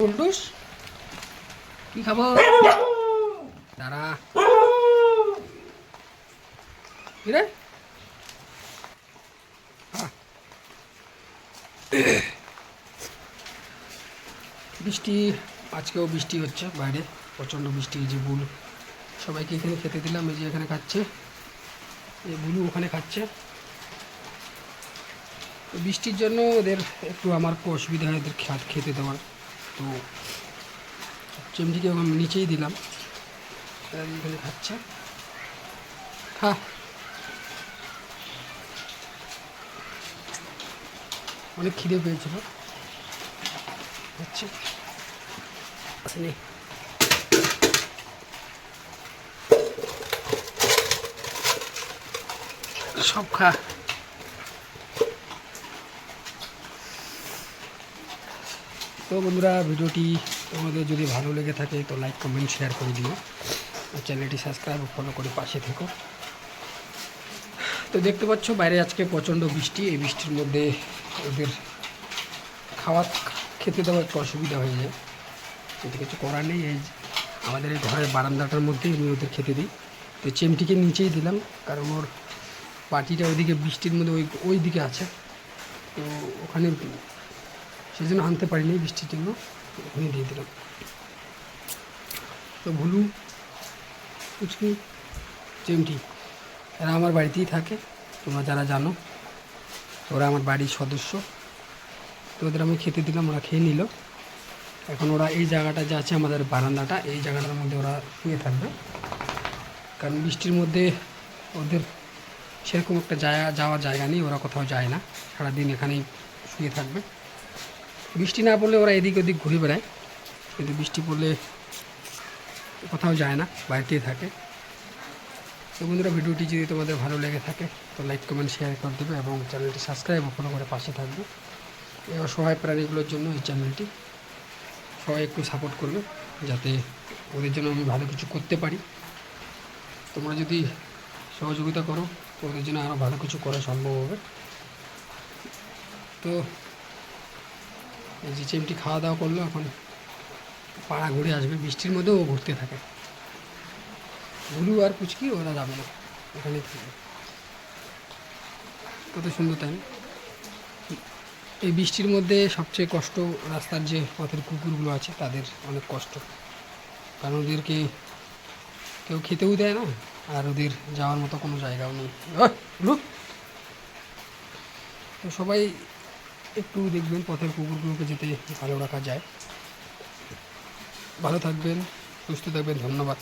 কুন্ডুস কি খাবো দাঁড়া রে বৃষ্টি আজকেও বৃষ্টি হচ্ছে বাইরে প্রচণ্ড বৃষ্টি। যে বুলু সবাইকে এখানে খেতে দিলাম, এই যে এখানে খাচ্ছে, এই বুলু ওখানে খাচ্ছে। তো বৃষ্টির জন্য ওদের একটু আমার একটু অসুবিধা হয় ওদের খেতে দেওয়ার। তো চিমটিকে আমি নিচেই দিলাম, এখানে খাচ্ছে। খা অনেক খিদে পেয়েছিল হচ্ছে আসেনি সব খা। তো বন্ধুরা ভিডিওটি তোমাদের যদি ভালো লেগে থাকে তো লাইক কমেন্ট শেয়ার করে দিও, চ্যানেলটি সাবস্ক্রাইব ও ফলো করে পাশে থেকো। তো দেখতে পাচ্ছ বাইরে আজকে প্রচণ্ড বৃষ্টি, এই বৃষ্টির মধ্যে ওদের খেতে দেওয়া একটু অসুবিধা হয়ে যায়, কিন্তু কিছু করার নেই। এই আমাদের এই ঘরের বারান্দাটার মধ্যেই আমি ওদের খেতে দিই। তো চিমটিকে নিচেই দিলাম কারণ ওর পাটিটা ওইদিকে বৃষ্টির মধ্যে ওই দিকে আছে, তো ওখানে সেই জন্য আনতে পারিনি বৃষ্টির জন্য, ওখানে দিয়ে দিলাম। তো ভুলু পুচকি চিমটি এরা আমার বাড়িতেই থাকে, তোমরা যারা জানো ওরা আমার বাড়ির সদস্য। তো ওদের আমি খেতে দিলাম, ওরা খেয়ে নিল। এখন ওরা এই জায়গাটা যে আছে আমাদের বারান্দাটা, এই জায়গাটার মধ্যে ওরা শুয়ে থাকবে, কারণ বৃষ্টির মধ্যে ওদের সেরকম একটা যাওয়ার জায়গা নেই, ওরা কোথাও যায় না, সারাদিন এখানেই শুয়ে থাকবে। বৃষ্টি না পড়লে ওরা এদিক ওদিক ঘুরে বেড়ায়, কিন্তু বৃষ্টি পড়লে কোথাও যায় না, বাড়িতেই থাকে। তো বন্ধুরা ভিডিওটি যদি তোমাদের ভালো লেগে থাকে তো লাইক কমেন্ট শেয়ার করে দেবে এবং চ্যানেলটি সাবস্ক্রাইব ও ফলো করে পাশে থাকবে। এই অসহায় প্রাণীগুলোর জন্য এই চ্যানেলটি সবাই একটু সাপোর্ট করবে, যাতে ওদের জন্য আমি ভালো কিছু করতে পারি। তোমরা যদি সহযোগিতা করো তো ওদের জন্য আরও ভালো কিছু করা সম্ভব হবে। তো এই যে চিমটি খাওয়া দাওয়া করলো, এখন পাড়া ঘুরে আসবে, বৃষ্টির মধ্যেও ও ঘুরতে থাকে। ভুলু আর পুচকি ওরা যাবে না, এখানে থাকবে। কত সুন্দর তাই। এই বৃষ্টির মধ্যে সবচেয়ে কষ্ট রাস্তার যে পথের কুকুরগুলো আছে তাদের অনেক কষ্ট, কারণ ওদেরকে কেউ খেতেও দেয় না, আর ওদের যাওয়ার মতো কোনো জায়গাও নেই। তো সবাই একটু দেখবেন পথের কুকুরগুলোকে যাতে ভালো রাখা যায়। ভালো থাকবেন, সুস্থ থাকবেন, ধন্যবাদ।